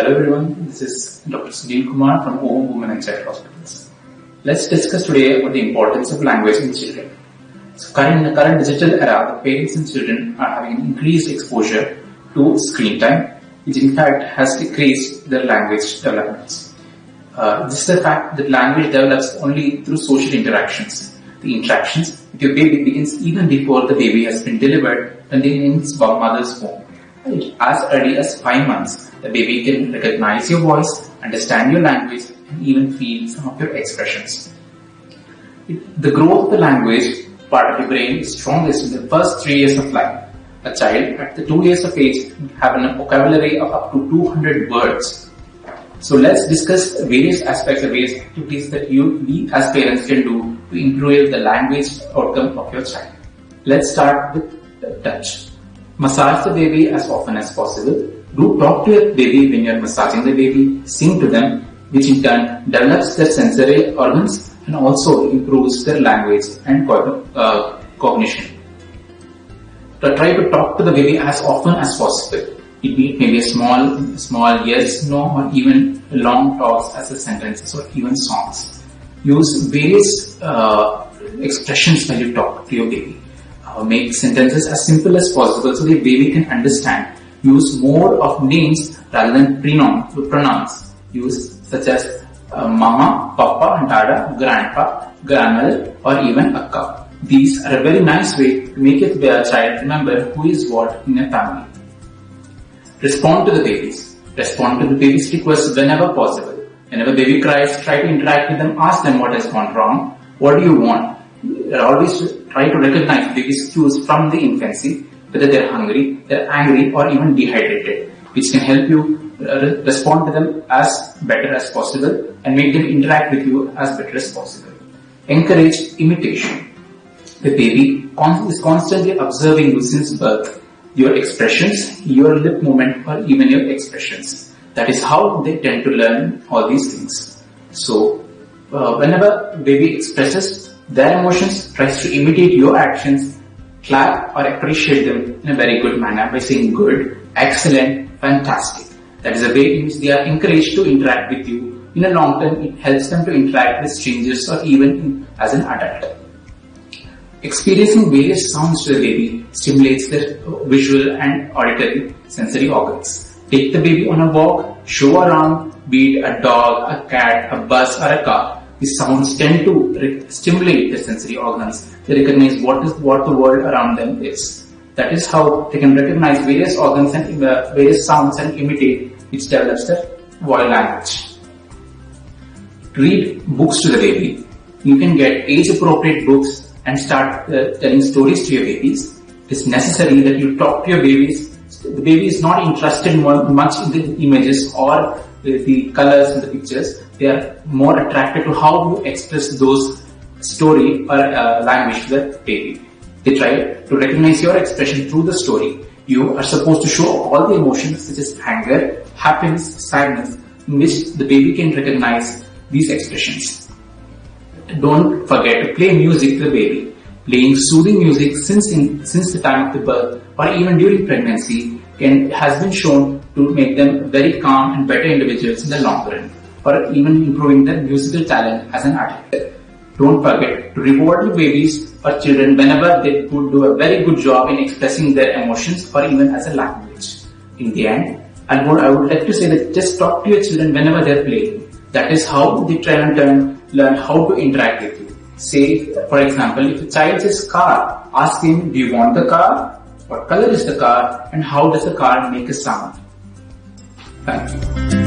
Hello everyone, this is Dr. Sunil Kumar from Ovum Clinic Hospitals. Let's discuss today about the importance of language in children. So in the current digital era, the parents and children are having increased exposure to screen time, which in fact has decreased their language developments. This is the fact that language develops only through social interactions. The interactions with your baby begins even before the baby has been delivered and in its mother's womb. As early as 5 months, the baby can recognize your voice, understand your language, and even feel some of your expressions. The growth of the language part of the brain is strongest in the first 3 years of life. A child at the 2 years of age have a vocabulary of up to 200 words. So let's discuss various aspects of various activities that we as parents can do to improve the language outcome of your child. Let's start with touch. Massage the baby as often as possible. Do talk to your baby when you are massaging the baby. Sing to them, which in turn develops their sensory organs and also improves their language and cognition. Try to talk to the baby as often as possible. It may be a small yes, no, or even long talks as a sentences or even songs. Use various expressions when you talk to your baby. Make sentences as simple as possible so the baby can understand. Use more of names rather than pronouns. Use such as mama, papa, dada, grandpa, grandmother, or even akka. These are a very nice way to make your child remember who is what in a family. Respond to the babies. Respond to the baby's requests whenever possible. Whenever baby cries, try to interact with them. Ask them what has gone wrong. What do you want? Always try to recognize baby's cues from the infancy, whether they're hungry, they're angry, or even dehydrated, which can help you respond to them as better as possible and make them interact with you as better as possible. Encourage imitation. The baby is constantly observing you since birth, your expressions, your lip movement, or even your expressions. That is how they tend to learn all these things. So, whenever baby expresses their emotions, tries to imitate your actions, clap or appreciate them in a very good manner by saying good, excellent, fantastic. That is a way in which they are encouraged to interact with you. In the long term, it helps them to interact with strangers or even as an adult. Experiencing various sounds to the baby stimulates their visual and auditory sensory organs. Take the baby on a walk, show around, be it a dog, a cat, a bus or a car. These sounds tend to stimulate the sensory organs. They recognize what the world around them is. That is how they can recognize various organs and various sounds and imitate, which develops their voice language. Read books to the baby. You can get age-appropriate books and start telling stories to your babies. It is necessary that you talk to your babies. The baby is not interested much in the images or the colors in the pictures. They are more attracted to how you express those story or language to the baby. They try to recognize your expression through the story. You are supposed to show all the emotions such as anger, happiness, sadness, in which the baby can recognize these expressions. Don't forget to play music to the baby. Playing soothing music since the time of the birth or even during pregnancy has been shown to make them very calm and better individuals in the long run, or even improving their musical talent as an adult. Don't forget to reward your babies or children whenever they could do a very good job in expressing their emotions or even as a language. In the end, I would like to say that just talk to your children whenever they are playing. That is how they try and learn how to interact with you. Say, for example, if a child says car, ask him, do you want the car? What color is the car? And how does the car make a sound? Thank you.